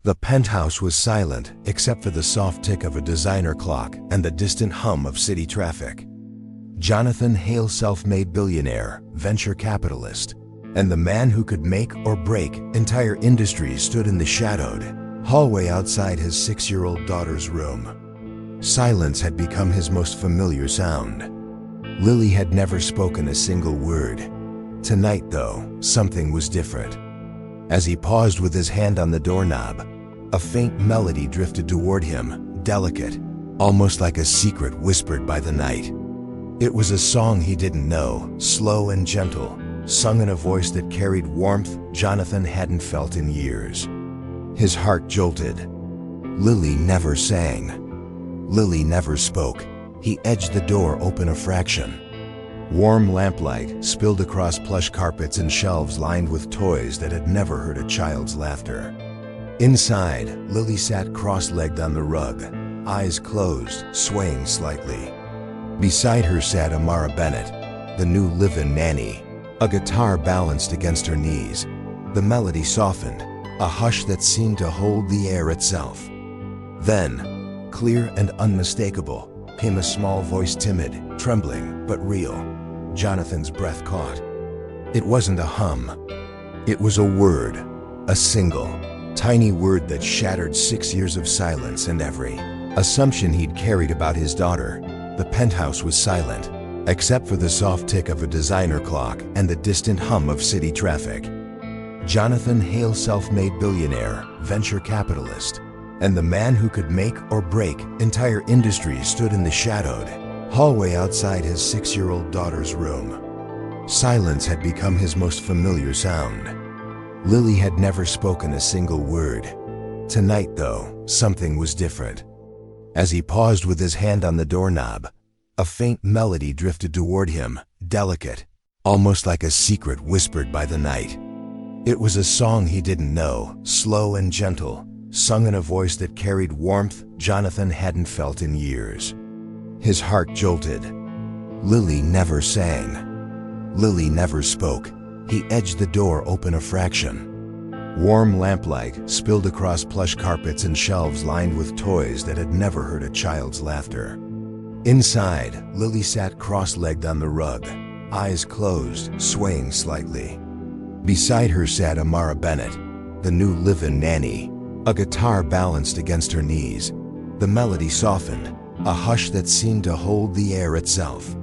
The penthouse was silent except for the soft tick of a designer clock and the distant hum of city traffic. Jonathan Hale, self-made billionaire, venture capitalist, and the man who could make or break entire industries, stood in the shadowed hallway outside his 6-year-old daughter's room. Silence had become his most familiar sound. Lily had never spoken a single word. Tonight, though, something was different. As he paused with his hand on the doorknob, a faint melody drifted toward him, delicate, almost like a secret whispered by the night. It was a song he didn't know, slow and gentle, sung in a voice that carried warmth Jonathan hadn't felt in years. His heart jolted. Lily never sang. Lily never spoke. He edged the door open a fraction. Warm lamplight spilled across plush carpets and shelves lined with toys that had never heard a child's laughter. Inside, Lily sat cross-legged on the rug, eyes closed, swaying slightly. Beside her sat Amara Bennett, the new live-in nanny, a guitar balanced against her knees. The melody softened, a hush that seemed to hold the air itself. Then, clear and unmistakable, came a small voice, timid, trembling, but real. Jonathan's breath caught. It wasn't a hum. It was a word, a single, tiny word that shattered 6 years of silence and every assumption he'd carried about his daughter. The penthouse was silent, except for the soft tick of a designer clock and the distant hum of city traffic. Jonathan Hale, self-made billionaire, venture capitalist, and the man who could make or break entire industries, stood in the shadowed hallway outside his 6-year-old daughter's room. Silence had become his most familiar sound. Lily had never spoken a single word. Tonight, though, something was different. As he paused with his hand on the doorknob, a faint melody drifted toward him, delicate, almost like a secret whispered by the night. It was a song he didn't know, slow and gentle, sung in a voice that carried warmth Jonathan hadn't felt in years. His heart jolted. Lily never sang. Lily never spoke. He edged the door open a fraction. Warm lamplight spilled across plush carpets and shelves lined with toys that had never heard a child's laughter. Inside, Lily sat cross-legged on the rug, eyes closed, swaying slightly. Beside her sat Amara Bennett, the new live-in nanny, a guitar balanced against her knees. The melody softened, a hush that seemed to hold the air itself.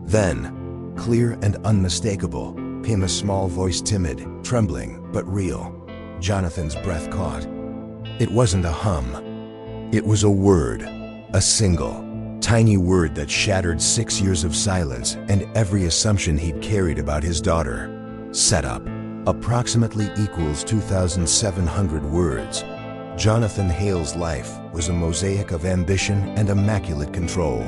Then, clear and unmistakable, came a small voice, timid, trembling, but real. Jonathan's breath caught. It wasn't a hum. It was a word, a single, tiny word that shattered 6 years of silence and every assumption he'd carried about his daughter. Setup approximately equals 2,700 words. Jonathan Hale's life was a mosaic of ambition and immaculate control.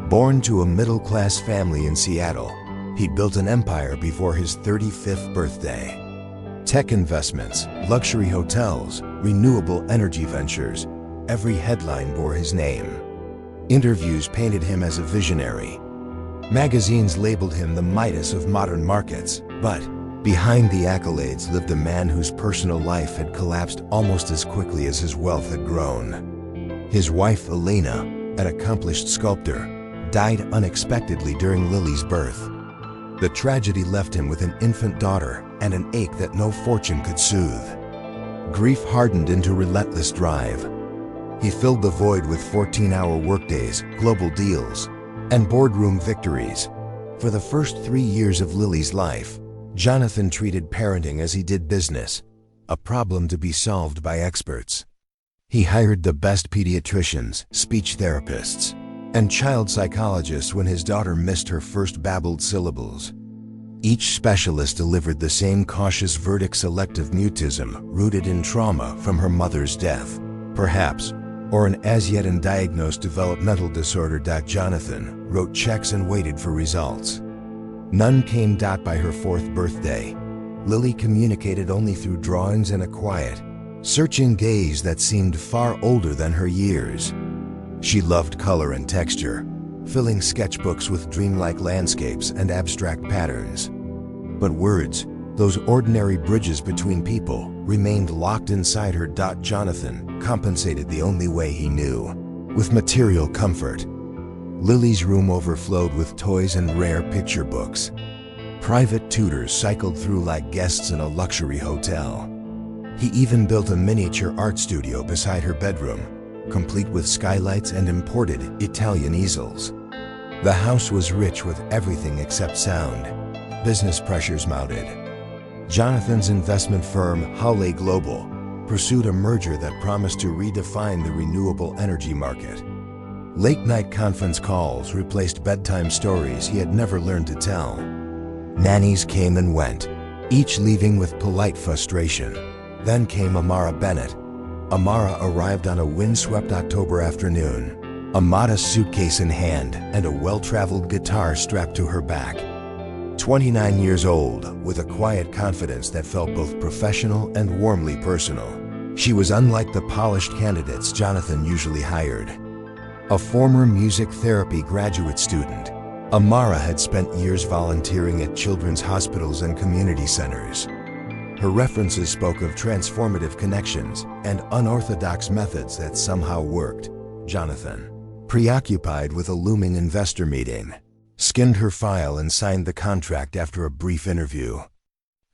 Born to a middle-class family in Seattle, he built an empire before his 35th birthday. Tech investments, luxury hotels, renewable energy ventures, every headline bore his name. Interviews painted him as a visionary. Magazines labeled him the Midas of modern markets, but behind the accolades lived a man whose personal life had collapsed almost as quickly as his wealth had grown. His wife, Elena, an accomplished sculptor, died unexpectedly during Lily's birth. The tragedy left him with an infant daughter and an ache that no fortune could soothe. Grief hardened into relentless drive. He filled the void with 14-hour workdays, global deals, and boardroom victories. For the first 3 years of Lily's life, Jonathan treated parenting as he did business, a problem to be solved by experts. He hired the best pediatricians, speech therapists, and child psychologists when his daughter missed her first babbled syllables. Each specialist delivered the same cautious verdict: selective mutism, rooted in trauma from her mother's death, perhaps, or an as-yet undiagnosed developmental disorder. Jonathan wrote checks and waited for results. None came. By her 4th birthday, Lily communicated only through drawings and a quiet, searching gaze that seemed far older than her years. She loved color and texture, filling sketchbooks with dreamlike landscapes and abstract patterns. But words Those ordinary bridges between people remained locked inside her. Jonathan compensated the only way he knew, with material comfort. Lily's room overflowed with toys and rare picture books. Private tutors cycled through like guests in a luxury hotel. He even built a miniature art studio beside her bedroom, complete with skylights and imported Italian easels. The house was rich with everything except sound. Business pressures mounted. Jonathan's investment firm, Hale Global, pursued a merger that promised to redefine the renewable energy market. Late-night conference calls replaced bedtime stories he had never learned to tell. Nannies came and went, each leaving with polite frustration. Then came Amara Bennett. Amara arrived on a windswept October afternoon, a modest suitcase in hand and a well-traveled guitar strapped to her back. 29 years old, with a quiet confidence that felt both professional and warmly personal. She was unlike the polished candidates Jonathan usually hired. A former music therapy graduate student, Amara had spent years volunteering at children's hospitals and community centers. Her references spoke of transformative connections and unorthodox methods that somehow worked. Jonathan, preoccupied with a looming investor meeting, skinned her file and signed the contract after a brief interview.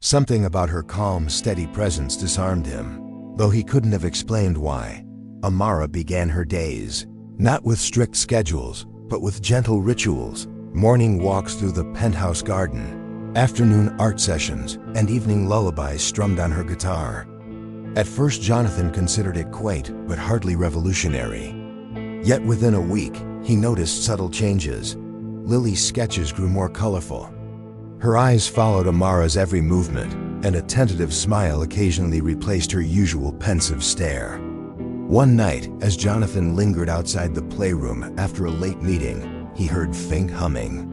Something about her calm, steady presence disarmed him, though he couldn't have explained why. Amara began her days, not with strict schedules, but with gentle rituals, morning walks through the penthouse garden, afternoon art sessions, and evening lullabies strummed on her guitar. At first, Jonathan considered it quaint, but hardly revolutionary. Yet within a week, he noticed subtle changes. Lily's sketches grew more colorful. Her eyes followed Amara's every movement, and a tentative smile occasionally replaced her usual pensive stare. One night, as Jonathan lingered outside the playroom after a late meeting, he heard faint humming.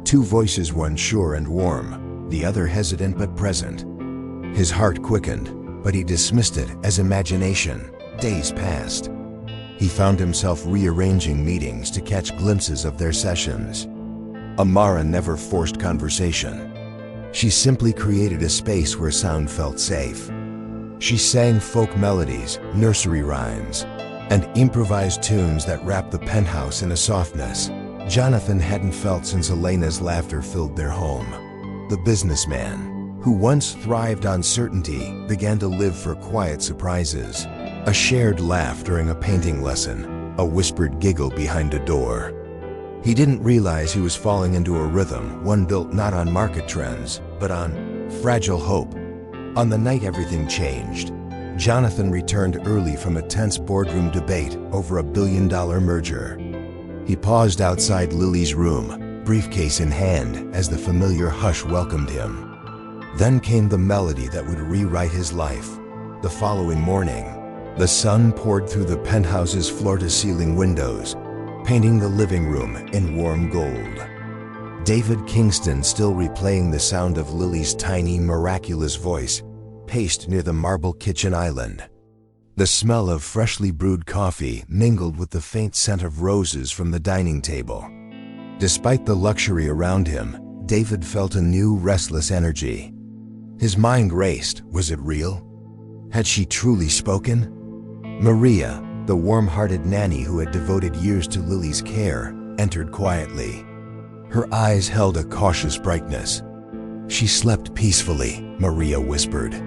Two voices, one sure and warm, the other hesitant but present. His heart quickened, but he dismissed it as imagination. Days passed. He found himself rearranging meetings to catch glimpses of their sessions. Amara never forced conversation. She simply created a space where sound felt safe. She sang folk melodies, nursery rhymes, and improvised tunes that wrapped the penthouse in a softness Jonathan hadn't felt since Elena's laughter filled their home. The businessman, who once thrived on certainty, began to live for quiet surprises. A shared laugh during a painting lesson, a whispered giggle behind a door. He didn't realize he was falling into a rhythm, one built not on market trends, but on fragile hope. On the night everything changed, Jonathan returned early from a tense boardroom debate over a billion-dollar merger. He paused outside Lily's room, briefcase in hand, as the familiar hush welcomed him. Then came the melody that would rewrite his life. The following morning, the sun poured through the penthouse's floor-to-ceiling windows, painting the living room in warm gold. David Kingston, still replaying the sound of Lily's tiny, miraculous voice, paced near the marble kitchen island. The smell of freshly brewed coffee mingled with the faint scent of roses from the dining table. Despite the luxury around him, David felt a new, restless energy. His mind raced. Was it real? Had she truly spoken? Maria, the warm-hearted nanny who had devoted years to Lily's care, entered quietly. Her eyes held a cautious brightness. She slept peacefully, Maria whispered.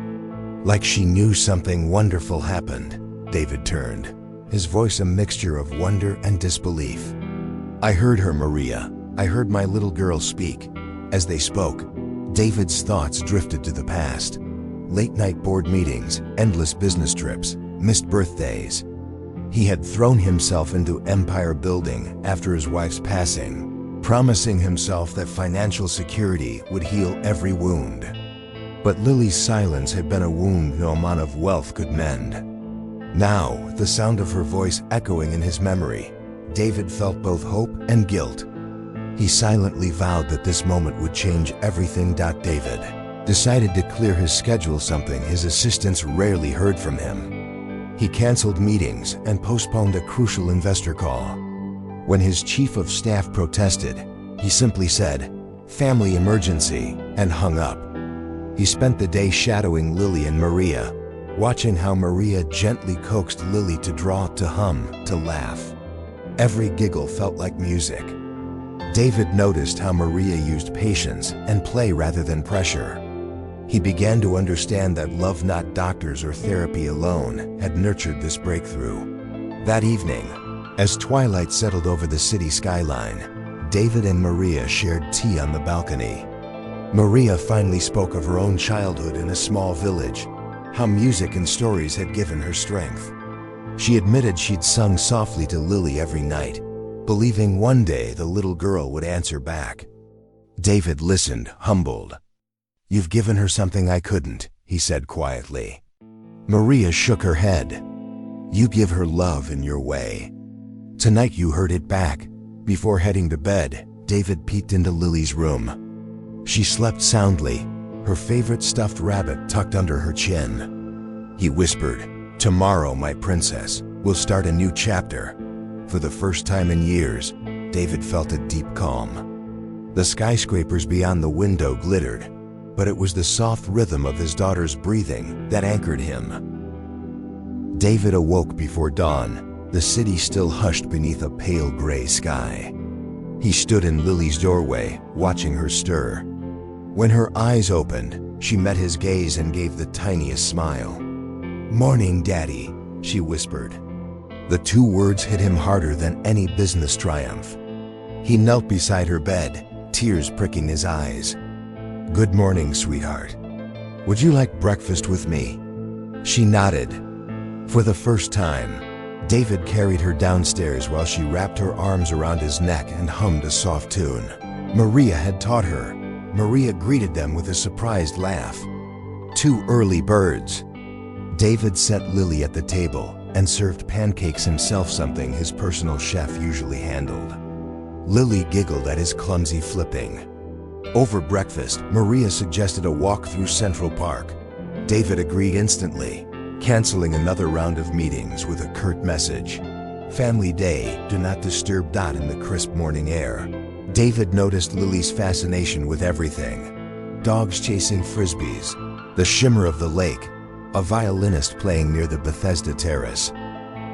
Like she knew something wonderful happened. David turned, his voice a mixture of wonder and disbelief. I heard her, Maria. I heard my little girl speak. As they spoke, David's thoughts drifted to the past. Late-night board meetings, endless business trips, missed birthdays. He had thrown himself into empire building after his wife's passing, promising himself that financial security would heal every wound. But Lily's silence had been a wound no amount of wealth could mend. Now, with the sound of her voice echoing in his memory, David felt both hope and guilt. He silently vowed that this moment would change everything. David decided to clear his schedule, something his assistants rarely heard from him. He canceled meetings and postponed a crucial investor call. When his chief of staff protested, he simply said, "Family emergency," and hung up. He spent the day shadowing Lily and Maria, watching how Maria gently coaxed Lily to draw, to hum, to laugh. Every giggle felt like music. David noticed how Maria used patience and play rather than pressure. He began to understand that love, not doctors or therapy alone, had nurtured this breakthrough. That evening, as twilight settled over the city skyline, David and Maria shared tea on the balcony. Maria finally spoke of her own childhood in a small village, how music and stories had given her strength. She admitted she'd sung softly to Lily every night, believing one day the little girl would answer back. David listened, humbled. "You've given her something I couldn't," he said quietly. Maria shook her head. "You give her love in your way. Tonight you heard it back." Before heading to bed, David peeked into Lily's room. She slept soundly, her favorite stuffed rabbit tucked under her chin. He whispered, "Tomorrow, my princess, we'll start a new chapter." For the first time in years, David felt a deep calm. The skyscrapers beyond the window glittered, but it was the soft rhythm of his daughter's breathing that anchored him. David awoke before dawn, the city still hushed beneath a pale gray sky. He stood in Lily's doorway, watching her stir. When her eyes opened, she met his gaze and gave the tiniest smile. "Morning, Daddy," she whispered. The two words hit him harder than any business triumph. He knelt beside her bed, tears pricking his eyes. "Good morning, sweetheart. Would you like breakfast with me?" She nodded. For the first time, David carried her downstairs while she wrapped her arms around his neck and hummed a soft tune. Maria had taught her. Maria greeted them with a surprised laugh. "Two early birds." David set Lily at the table and served pancakes himself, something his personal chef usually handled. Lily giggled at his clumsy flipping. Over breakfast, Maria suggested a walk through Central Park. David agreed instantly, canceling another round of meetings with a curt message. "Family day, do not disturb." In the crisp morning air, David noticed Lily's fascination with everything. Dogs chasing frisbees, the shimmer of the lake, a violinist playing near the Bethesda terrace.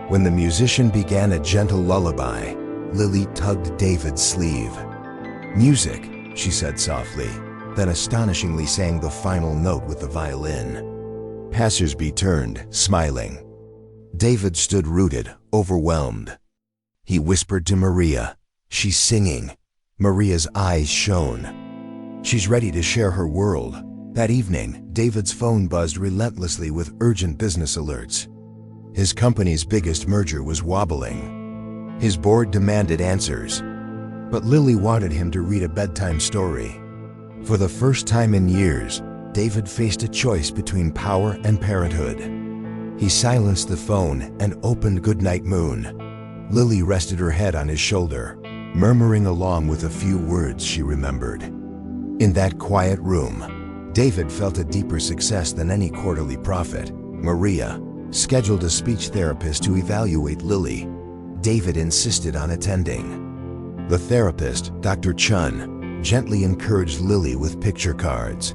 When the musician began a gentle lullaby, Lily tugged David's sleeve. "Music," she said softly, then astonishingly sang the final note with the violin. Passersby turned, smiling. David stood rooted, overwhelmed. He whispered to Maria, "She's singing." Maria's eyes shone. "She's ready to share her world." That evening, David's phone buzzed relentlessly with urgent business alerts. His company's biggest merger was wobbling. His board demanded answers. But Lily wanted him to read a bedtime story. For the first time in years, David faced a choice between power and parenthood. He silenced the phone and opened Goodnight Moon. Lily rested her head on his shoulder, murmuring along with a few words she remembered. In that quiet room, David felt a deeper success than any quarterly profit. Maria scheduled a speech therapist to evaluate Lily. David insisted on attending. The therapist, Dr. Chun, gently encouraged Lily with picture cards.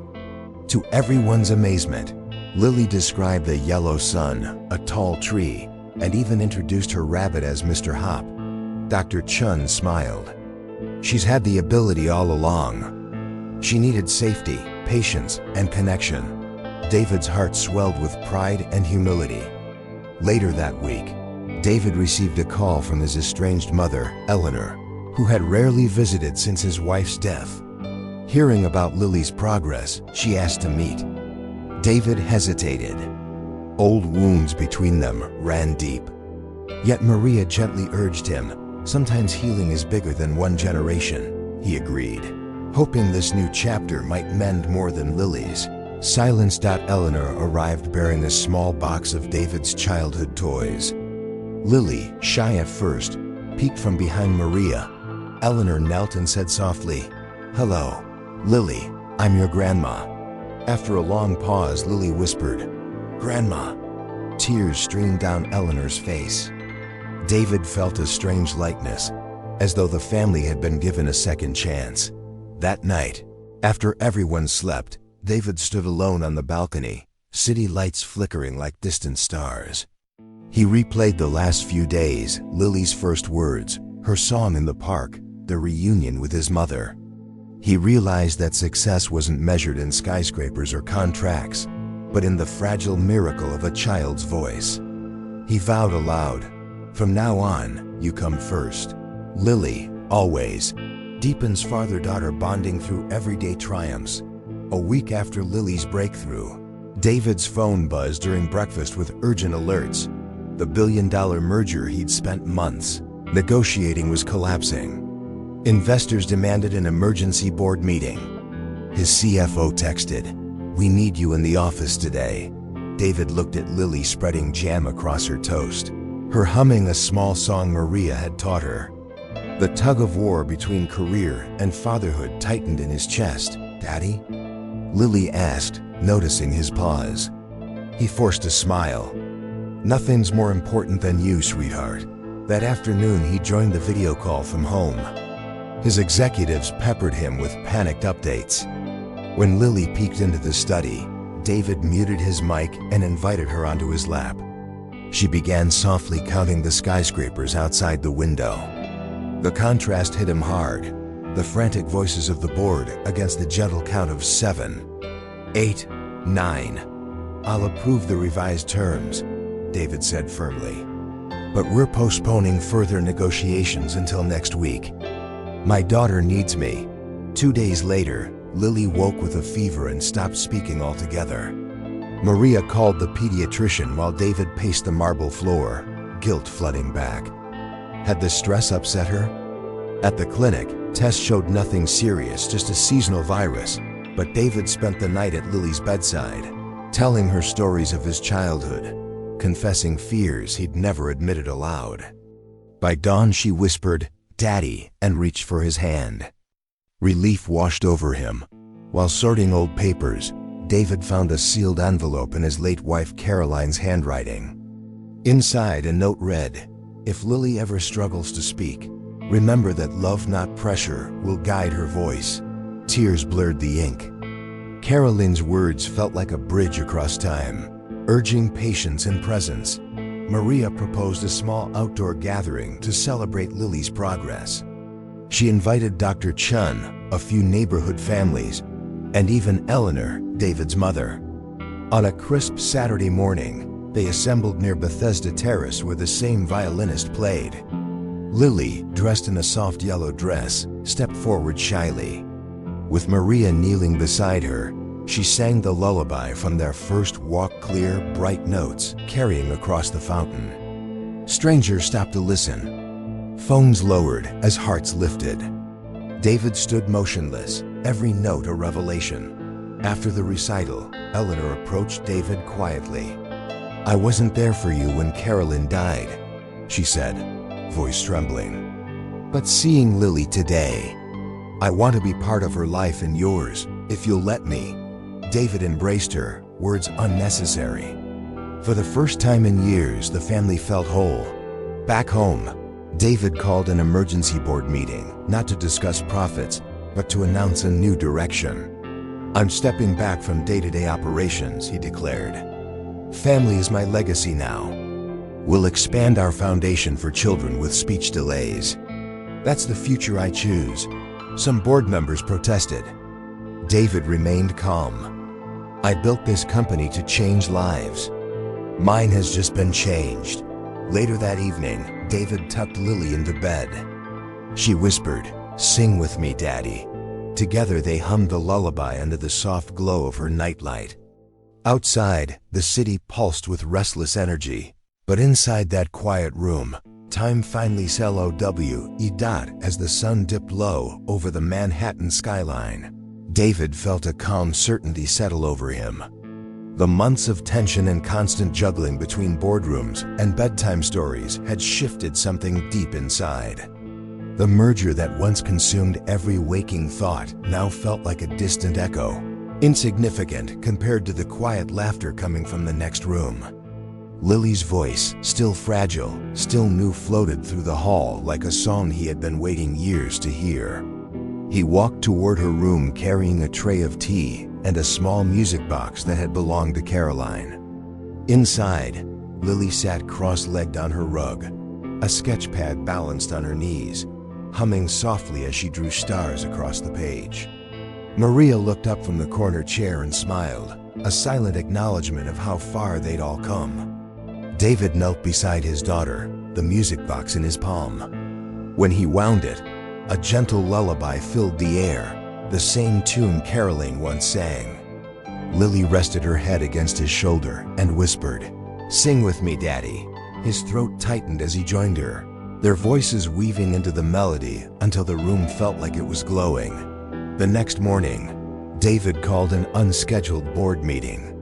To everyone's amazement, Lily described the yellow sun, a tall tree, and even introduced her rabbit as Mr. Hop. Dr. Chun smiled. "She's had the ability all along. She needed safety, patience, and connection." David's heart swelled with pride and humility. Later that week, David received a call from his estranged mother, Eleanor, who had rarely visited since his wife's death. Hearing about Lily's progress, she asked to meet. David hesitated. Old wounds between them ran deep. Yet Maria gently urged him. "Sometimes healing is bigger than one generation," he agreed, hoping this new chapter might mend more than Lily's. Silence. Eleanor arrived bearing a small box of David's childhood toys. Lily, shy at first, peeked from behind Maria. Eleanor knelt and said softly, "Hello, Lily, I'm your grandma." After a long pause, Lily whispered, "Grandma." Tears streamed down Eleanor's face. David felt a strange lightness, as though the family had been given a second chance. That night, after everyone slept, David stood alone on the balcony, city lights flickering like distant stars. He replayed the last few days, Lily's first words, her song in the park, the reunion with his mother. He realized that success wasn't measured in skyscrapers or contracts, but in the fragile miracle of a child's voice. He vowed aloud, "From now on, you come first. Lily, always." Deepens father-daughter bonding through everyday triumphs. A week after Lily's breakthrough, David's phone buzzed during breakfast with urgent alerts. The billion-dollar merger he'd spent months negotiating was collapsing. Investors demanded an emergency board meeting. His CFO texted, "We need you in the office today." David looked at Lily spreading jam across her toast, her humming a small song Maria had taught her. The tug-of-war between career and fatherhood tightened in his chest. "Daddy?" Lily asked, noticing his pause. He forced a smile. "Nothing's more important than you, sweetheart." That afternoon he joined the video call from home. His executives peppered him with panicked updates. When Lily peeked into the study, David muted his mic and invited her onto his lap. She began softly counting the skyscrapers outside the window. The contrast hit him hard, the frantic voices of the board against the gentle count of 7, 8, 9. "I'll approve the revised terms," David said firmly. "But we're postponing further negotiations until next week. My daughter needs me." 2 days later, Lily woke with a fever and stopped speaking altogether. Maria called the pediatrician while David paced the marble floor, guilt flooding back. Had the stress upset her? At the clinic, tests showed nothing serious, just a seasonal virus, but David spent the night at Lily's bedside, telling her stories of his childhood, confessing fears he'd never admitted aloud. By dawn she whispered, "Daddy," and reached for his hand. Relief washed over him. While sorting old papers, David found a sealed envelope in his late wife Caroline's handwriting. Inside, a note read, "If Lily ever struggles to speak, remember that love, not pressure, will guide her voice." Tears blurred the ink. Caroline's words felt like a bridge across time, urging patience and presence. Maria proposed a small outdoor gathering to celebrate Lily's progress. She invited Dr. Chun, a few neighborhood families, and even Eleanor, David's mother. On a crisp Saturday morning, they assembled near Bethesda Terrace where the same violinist played. Lily, dressed in a soft yellow dress, stepped forward shyly. With Maria kneeling beside her, she sang the lullaby from their first walk, clear, bright notes carrying across the fountain. Strangers stopped to listen. Phones lowered as hearts lifted. David stood motionless, every note a revelation. After the recital, Eleanor approached David quietly. "I wasn't there for you when Carolyn died," she said, voice trembling. "But seeing Lily today, I want to be part of her life and yours, if you'll let me." David embraced her, words unnecessary. For the first time in years, the family felt whole. Back home, David called an emergency board meeting, not to discuss profits, but to announce a new direction. "I'm stepping back from day-to-day operations," he declared. "Family is my legacy now. We'll expand our foundation for children with speech delays. That's the future I choose." Some board members protested. David remained calm. "I built this company to change lives. Mine has just been changed." Later that evening, David tucked Lily into bed. She whispered, "Sing with me, Daddy." Together they hummed the lullaby under the soft glow of her nightlight. Outside, the city pulsed with restless energy, but inside that quiet room, time finally slowed as the sun dipped low over the Manhattan skyline. David felt a calm certainty settle over him. The months of tension and constant juggling between boardrooms and bedtime stories had shifted something deep inside. The merger that once consumed every waking thought now felt like a distant echo, insignificant compared to the quiet laughter coming from the next room. Lily's voice, still fragile, still new, floated through the hall like a song he had been waiting years to hear. He walked toward her room carrying a tray of tea, and a small music box that had belonged to Caroline. Inside, Lily sat cross-legged on her rug, a sketch pad balanced on her knees, humming softly as she drew stars across the page. Maria looked up from the corner chair and smiled, a silent acknowledgement of how far they'd all come. David knelt beside his daughter, the music box in his palm. When he wound it, a gentle lullaby filled the air, the same tune Caroline once sang. Lily rested her head against his shoulder and whispered, "Sing with me, Daddy." His throat tightened as he joined her, their voices weaving into the melody until the room felt like it was glowing. The next morning, David called an unscheduled board meeting.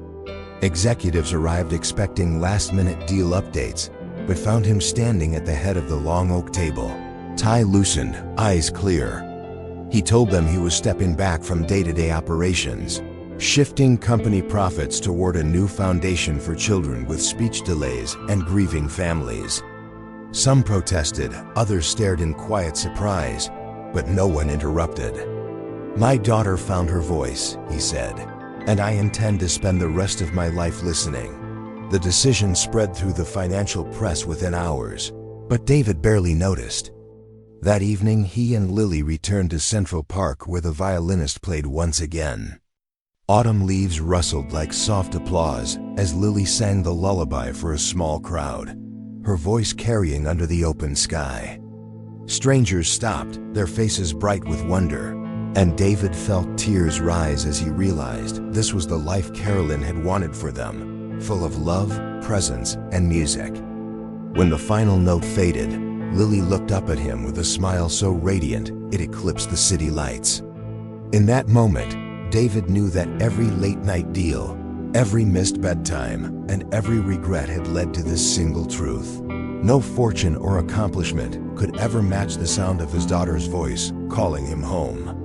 Executives arrived expecting last-minute deal updates, but found him standing at the head of the long oak table, tie loosened, eyes clear. He told them he was stepping back from day-to-day operations, shifting company profits toward a new foundation for children with speech delays and grieving families. Some protested, others stared in quiet surprise, but no one interrupted. "My daughter found her voice," he said, "and I intend to spend the rest of my life listening." The decision spread through the financial press within hours, but David barely noticed. That evening, he and Lily returned to Central Park where the violinist played once again. Autumn leaves rustled like soft applause as Lily sang the lullaby for a small crowd, her voice carrying under the open sky. Strangers stopped, their faces bright with wonder, and David felt tears rise as he realized this was the life Caroline had wanted for them, full of love, presence, and music. When the final note faded, Lily looked up at him with a smile so radiant it eclipsed the city lights. In that moment, David knew that every late-night deal, every missed bedtime, and every regret had led to this single truth. No fortune or accomplishment could ever match the sound of his daughter's voice calling him home.